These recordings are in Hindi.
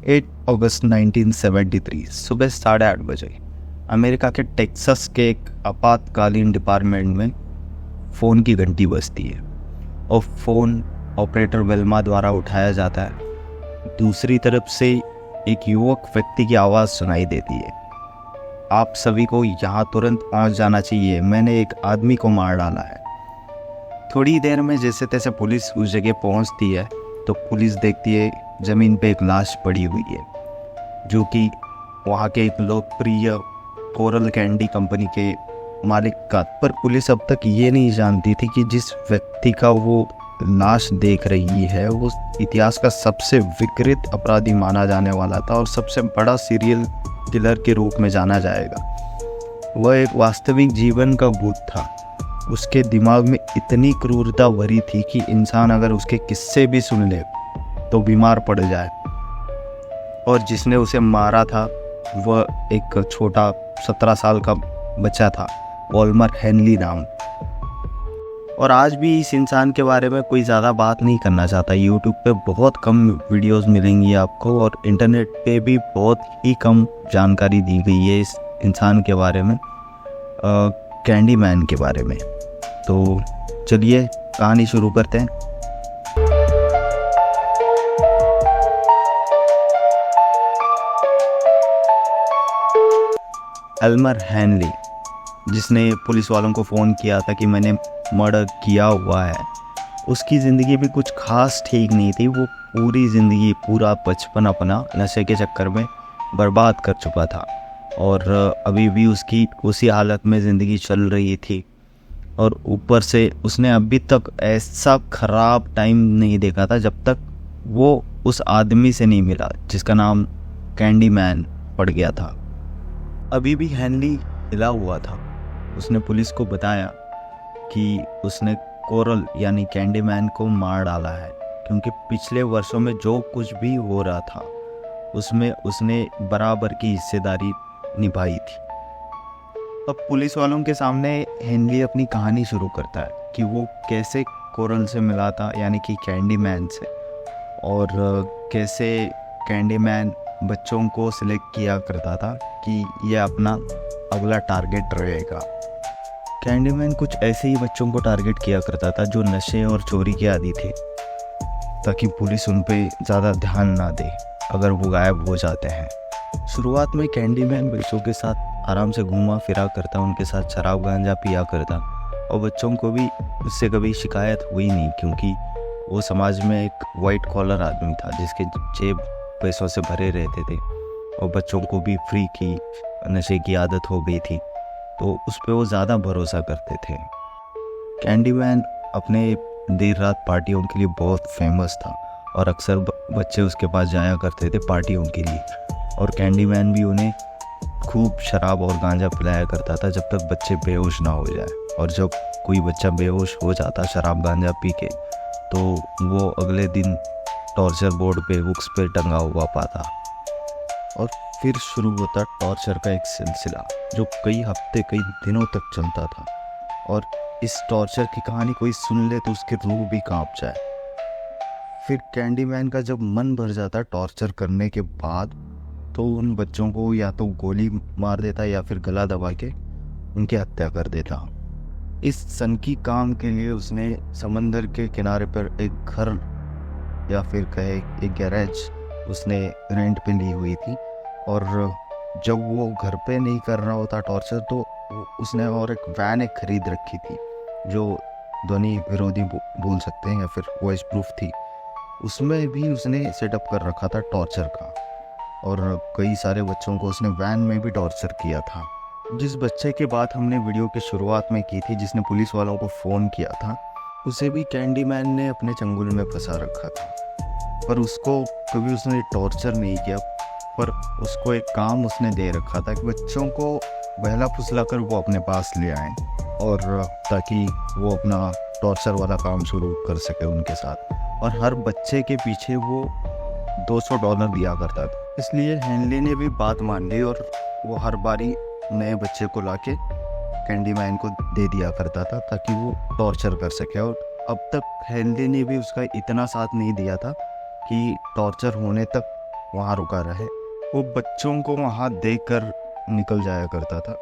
8 अगस्त 1973 सुबह 8:30 बजे अमेरिका के टेक्सास के एक आपातकालीन डिपार्टमेंट में फ़ोन की घंटी बजती है और फ़ोन ऑपरेटर वेल्मा द्वारा उठाया जाता है। दूसरी तरफ से एक युवक व्यक्ति की आवाज़ सुनाई देती है, आप सभी को यहाँ तुरंत पहुँच जाना चाहिए, मैंने एक आदमी को मार डाला है। थोड़ी देर में जैसे तैसे पुलिस उस जगह पहुँचती है तो पुलिस देखती है ज़मीन पे एक लाश पड़ी हुई है, जो कि वहाँ के एक लोकप्रिय कोरल कैंडी कंपनी के मालिक का। पर पुलिस अब तक ये नहीं जानती थी कि जिस व्यक्ति का वो लाश देख रही है वो इतिहास का सबसे विकृत अपराधी माना जाने वाला था और सबसे बड़ा सीरियल किलर के रूप में जाना जाएगा। वह एक वास्तविक जीवन का भूत था। उसके दिमाग में इतनी क्रूरता भरी थी कि इंसान अगर उसके किस्से भी सुन ले तो बीमार पड़ जाए। और जिसने उसे मारा था वह एक छोटा 17 साल का बच्चा था, वॉल्मर हेनली नाम। और आज भी इस इंसान के बारे में कोई ज़्यादा बात नहीं करना चाहता। यूट्यूब पे बहुत कम वीडियोस मिलेंगी आपको और इंटरनेट पे भी बहुत ही कम जानकारी दी गई है इस इंसान के बारे में, कैंडी मैन के बारे में। तो चलिए कहानी शुरू करते हैं। एल्मर हेनली, जिसने पुलिस वालों को फ़ोन किया था कि मैंने मर्डर किया हुआ है, उसकी ज़िंदगी भी कुछ खास ठीक नहीं थी। वो पूरी ज़िंदगी, पूरा बचपन अपना नशे के चक्कर में बर्बाद कर चुका था और अभी भी उसकी उसी हालत में ज़िंदगी चल रही थी। और ऊपर से उसने अभी तक ऐसा ख़राब टाइम नहीं देखा था जब तक वो उस आदमी से नहीं मिला जिसका नाम कैंडी मैन पड़ गया था। अभी भी हेनली हिला हुआ था। उसने पुलिस को बताया कि उसने कोरल यानी कैंडी मैन को मार डाला है, क्योंकि पिछले वर्षों में जो कुछ भी हो रहा था उसमें उसने बराबर की हिस्सेदारी निभाई थी। अब पुलिस वालों के सामने हेनली अपनी कहानी शुरू करता है कि वो कैसे कोरल से मिला था, यानी कि कैंडी मैन से, और कैसे कैंडी मैन बच्चों को सिलेक्ट किया करता था कि यह अपना अगला टारगेट रहेगा। कैंडी मैन कुछ ऐसे ही बच्चों को टारगेट किया करता था जो नशे और चोरी के आदी थे, ताकि पुलिस उन पे ज़्यादा ध्यान ना दे अगर वो गायब हो जाते हैं। शुरुआत में कैंडी मैन बच्चों के साथ आराम से घूमा फिरा करता, उनके साथ शराब गांजा पिया करता और बच्चों को भी उससे कभी शिकायत हुई नहीं, क्योंकि वो समाज में एक वाइट कॉलर आदमी था जिसके जेब पैसों से भरे रहते थे और बच्चों को भी फ्री की नशे की आदत हो गई थी, तो उस पर वो ज़्यादा भरोसा करते थे। कैंडी मैन अपने देर रात पार्टियों के लिए बहुत फेमस था और अक्सर बच्चे उसके पास जाया करते थे पार्टियों के लिए, और कैंडी मैन भी उन्हें खूब शराब और गांजा पिलाया करता था जब तक बच्चे बेहोश ना हो जाए। और जब कोई बच्चा बेहोश हो जाता शराब गांजा पी के, तो वो अगले दिन टॉर्चर बोर्ड पे बुक्स पे टंगा हुआ पाता। और फिर शुरू होता टॉर्चर का एक सिलसिला जो कई हफ्ते, कई दिनों तक चलता था। और इस टॉर्चर की कहानी कोई सुन ले तो उसकी रूह भी कांप जाए। फिर कैंडी मैन का जब मन भर जाता टॉर्चर करने के बाद, तो उन बच्चों को या तो गोली मार देता या फिर गला दबा के उनकी हत्या कर देता। इस सनकी काम के लिए उसने समंदर के किनारे पर एक घर या फिर कहे एक गैरेज उसने रेंट पे ली हुई थी। और जब वो घर पे नहीं कर रहा होता टॉर्चर, तो उसने और एक वैन एक खरीद रखी थी जो ध्वनि विरोधी बोल सकते हैं या फिर वॉइस प्रूफ थी। उसमें भी उसने सेटअप कर रखा था टॉर्चर का, और कई सारे बच्चों को उसने वैन में भी टॉर्चर किया था। जिस बच्चे की बात हमने वीडियो की शुरुआत में की थी, जिसने पुलिस वालों को फ़ोन किया था, उसे भी कैंडी मैन ने अपने चंगुल में फंसा रखा था। पर उसको कभी उसने टॉर्चर नहीं किया, पर उसको एक काम उसने दे रखा था कि बच्चों को बहला फुसला कर वो अपने पास ले आएँ, और ताकि वो अपना टॉर्चर वाला काम शुरू कर सके उनके साथ। और हर बच्चे के पीछे वो $200 दिया करता था। इसलिए हेनली ने भी बात मान ली और वो हर बारी नए बच्चे को लाके कैंडी मैन को दे दिया करता था ताकि वो टॉर्चर कर सके। और अब तक हेनली ने भी उसका इतना साथ नहीं दिया था कि टॉर्चर होने तक वहाँ रुका रहे। वो बच्चों को वहाँ देखकर निकल जाया करता था,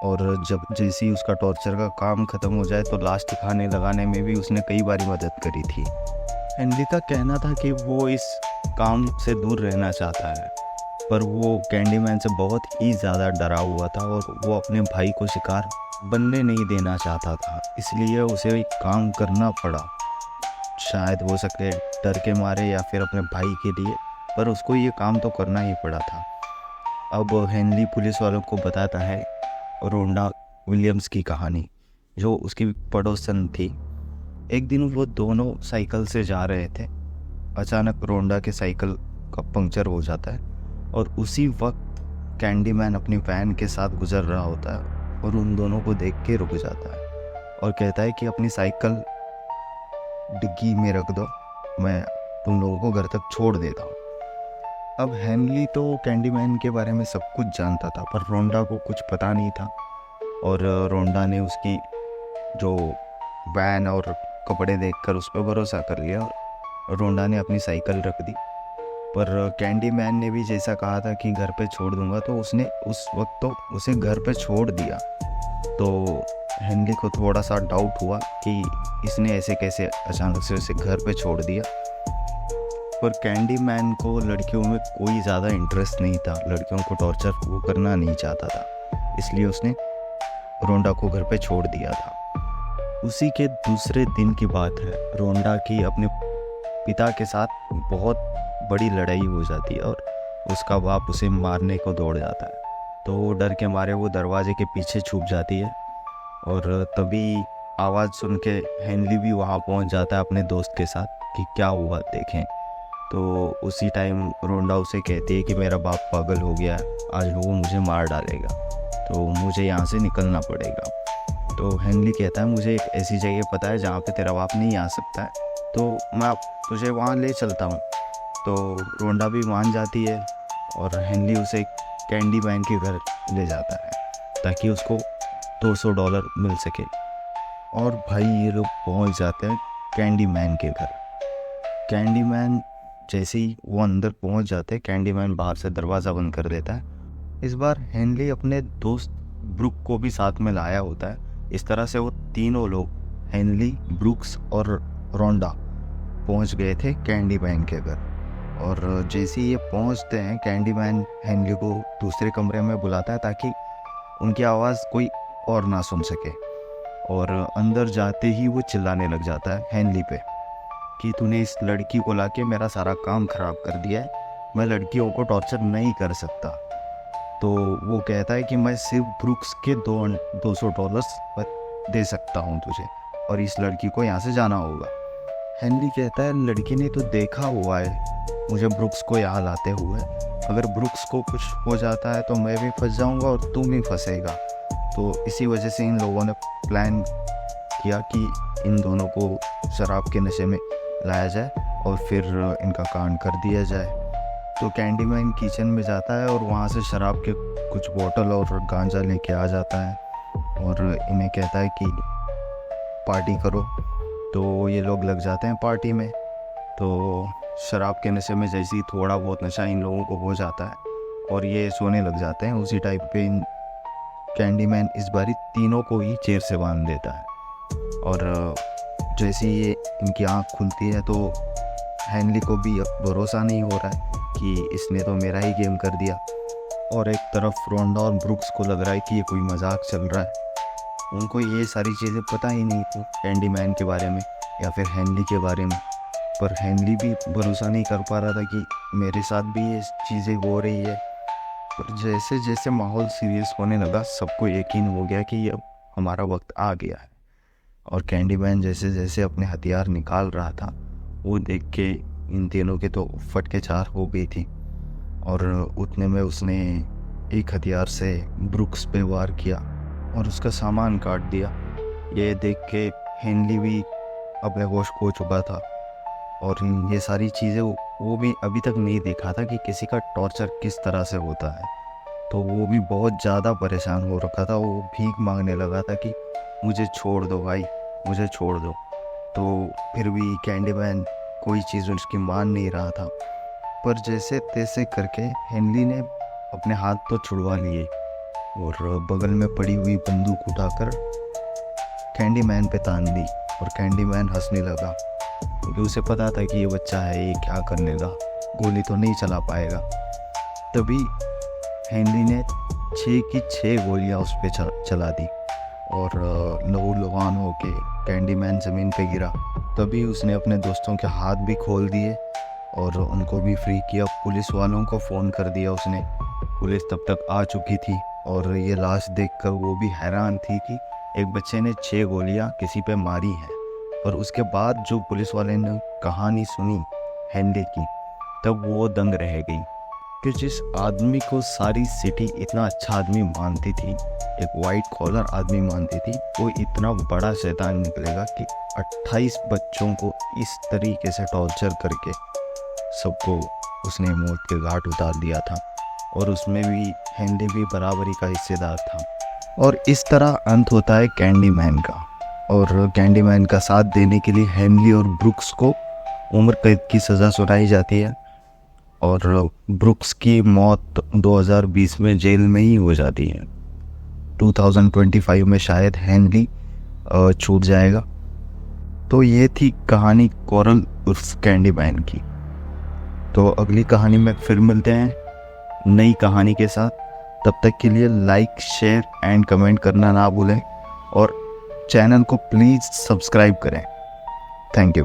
और जब जैसे ही उसका टॉर्चर का काम ख़त्म हो जाए तो लाश ठिकाने लगाने में भी उसने कई बारी मदद करी थी। हेनली का कहना था कि वो इस काम से दूर रहना चाहता है, पर वो कैंडीमैन से बहुत ही ज़्यादा डरा हुआ था और वो अपने भाई को शिकार बनने नहीं देना चाहता था, इसलिए उसे एक काम करना पड़ा। शायद हो सके डर के मारे या फिर अपने भाई के लिए, पर उसको ये काम तो करना ही पड़ा था। अब हेनली पुलिस वालों को बताता है रोंडा विलियम्स की कहानी, जो उसकी पड़ोसन थी। एक दिन वो दोनों साइकिल से जा रहे थे। अचानक रोंडा के साइकिल का पंक्चर हो जाता है और उसी वक्त कैंडीमैन अपनी वैन के साथ गुजर रहा होता है और उन दोनों को देख के रुक जाता है और कहता है कि अपनी साइकिल डिग्गी में रख दो, मैं तुम लोगों को घर तक छोड़ देता हूँ। अब हेनली तो कैंडीमैन के बारे में सब कुछ जानता था, पर रोंडा को कुछ पता नहीं था, और रोंडा ने उसकी जो वैन और कपड़े देखकर उस पर भरोसा कर लिया और रोंडा ने अपनी साइकिल रख दी। पर कैंडीमैन ने भी जैसा कहा था कि घर पे छोड़ दूंगा, तो उसने उस वक्त तो उसे घर पे छोड़ दिया। तो हेनली को थोड़ा सा डाउट हुआ कि इसने ऐसे कैसे अचानक से उसे घर पे छोड़ दिया। पर कैंडीमैन को लड़कियों में कोई ज़्यादा इंटरेस्ट नहीं था, लड़कियों को टॉर्चर वो करना नहीं चाहता था, इसलिए उसने रोंडा को घर पे छोड़ दिया था। उसी के दूसरे दिन की बात है, रोंडा की अपने पिता के साथ बहुत बड़ी लड़ाई हो जाती है और उसका बाप उसे मारने को दौड़ जाता है। तो डर के मारे वो दरवाजे के पीछे छुप जाती है और तभी आवाज़ सुन के हेनली भी वहाँ पहुँच जाता है अपने दोस्त के साथ कि क्या हुआ देखें। तो उसी टाइम रोंडा उसे कहती है कि मेरा बाप पागल हो गया है, आज वो मुझे मार डालेगा, तो मुझे यहाँ से निकलना पड़ेगा। तो हेनली कहता है मुझे एक ऐसी जगह पता है जहाँ पे तेरा बाप नहीं आ सकता है, तो मैं तुझे वहाँ ले चलता हूँ। तो रोंडा भी मान जाती है और हेनली उसे कैंडीमैन के घर ले जाता है ताकि उसको $200 मिल सके। और भाई ये लोग पहुँच जाते हैं कैंडीमैन के घर। कैंडीमैन जैसे ही वो अंदर पहुंच जाते हैं, कैंडीमैन बाहर से दरवाज़ा बंद कर देता है। इस बार हेनली अपने दोस्त ब्रुक को भी साथ में लाया होता है। इस तरह से वो तीनों लोग, हेनली, ब्रुक्स और रोंडा, पहुंच गए थे कैंडीमैन के घर। और जैसे ही ये पहुंचते हैं, कैंडीमैन हेनली को दूसरे कमरे में बुलाता है ताकि उनकी आवाज़ कोई और ना सुन सके। और अंदर जाते ही वो चिल्लाने लग जाता है हेनली पे कि तूने इस लड़की को लाके मेरा सारा काम ख़राब कर दिया है, मैं लड़कियों को टॉर्चर नहीं कर सकता। तो वो कहता है कि मैं सिर्फ ब्रुक्स के $200 दे सकता हूँ तुझे, और इस लड़की को यहाँ से जाना होगा। हेनली कहता है लड़की ने तो देखा हुआ है मुझे ब्रुक्स को यहाँ लाते हुए, अगर ब्रुक्स को कुछ हो जाता है तो मैं भी फंस जाऊँगा और तू भी फंसेगा। तो इसी वजह से इन लोगों ने प्लान किया कि इन दोनों को शराब के नशे में लाया जाए और फिर इनका कांड कर दिया जाए। तो कैंडीमैन किचन में जाता है और वहाँ से शराब के कुछ बोतल और गांजा लेके आ जाता है और इन्हें कहता है कि पार्टी करो। तो ये लोग लग जाते हैं पार्टी में। तो शराब के नशे में जैसे ही थोड़ा बहुत नशा इन लोगों को हो जाता है और ये सोने लग जाते हैं, उसी टाइप पे कैंडीमैन इस बारी तीनों को ही चेयर से बांध देता है। और जैसे ही ये इनकी आँख खुलती है तो हेनली को भी अब भरोसा नहीं हो रहा है कि इसने तो मेरा ही गेम कर दिया, और एक तरफ रोंडा और ब्रुक्स को लग रहा है कि ये कोई मजाक चल रहा है। उनको ये सारी चीज़ें पता ही नहीं थी कैंडीमैन के बारे में या फिर हेनली के बारे में, पर हेनली भी भरोसा नहीं कर पा रहा था कि मेरे साथ भी ये चीज़ें हो रही है। पर जैसे जैसे माहौल सीरियस होने लगा, सबको यकीन हो गया कि अब हमारा वक्त आ गया है। और कैंडीमैन जैसे जैसे अपने हथियार निकाल रहा था, वो देख के इन तीनों के तो फटके चार हो गई थी, और उतने में उसने एक हथियार से ब्रुक्स पे वार किया और उसका सामान काट दिया। ये देख के हेनली भी अपने होश खो चुका था, और ये सारी चीज़ें वो भी अभी तक नहीं देखा था कि किसी का टॉर्चर किस तरह से होता है। तो वो भी बहुत ज़्यादा परेशान हो रखा था, वो भीख मांगने लगा था कि मुझे छोड़ दो भाई, मुझे छोड़ दो। तो फिर भी कैंडीमैन कोई चीज़ उसकी मान नहीं रहा था। पर जैसे तैसे करके हेनली ने अपने हाथ तो छुड़वा लिए और बगल में पड़ी हुई बंदूक उठाकर कैंडीमैन पे तान दी। और कैंडीमैन हंसने लगा क्योंकि उसे पता था कि ये बच्चा है, ये क्या कर लेगा, गोली तो नहीं चला पाएगा। तभी हेनली ने 6 की 6 गोलियां उस पर चला दी और लहूलुहान होके कैंडीमैन ज़मीन पे गिरा। तभी उसने अपने दोस्तों के हाथ भी खोल दिए और उनको भी फ्री किया। पुलिस वालों को फ़ोन कर दिया उसने। पुलिस तब तक आ चुकी थी और ये लाश देखकर वो भी हैरान थी कि एक बच्चे ने 6 गोलियां किसी पे मारी हैं। और उसके बाद जो पुलिस वाले ने कहानी सुनी हेनली की, तब वो दंग रह गई कि जिस आदमी को सारी सिटी इतना अच्छा आदमी मानती थी, एक वाइट कॉलर आदमी मानती थी, वो इतना बड़ा शैतान निकलेगा कि 28 बच्चों को इस तरीके से टॉर्चर करके सबको उसने मौत के घाट उतार दिया था। और उसमें भी हेनली भी बराबरी का हिस्सेदार था। और इस तरह अंत होता है कैंडीमैन का। और कैंडीमैन का साथ देने के लिए हेनली और ब्रुक्स को उम्र कैद की सज़ा सुनाई जाती है और ब्रुक्स की मौत 2020 में जेल में ही हो जाती है। 2025 में शायद हेनली छूट जाएगा। तो ये थी कहानी कोरल उर्फ कैंडीमैन की। तो अगली कहानी में फिर मिलते हैं नई कहानी के साथ। तब तक के लिए लाइक, शेयर एंड कमेंट करना ना भूलें और चैनल को प्लीज़ सब्सक्राइब करें। Thank you.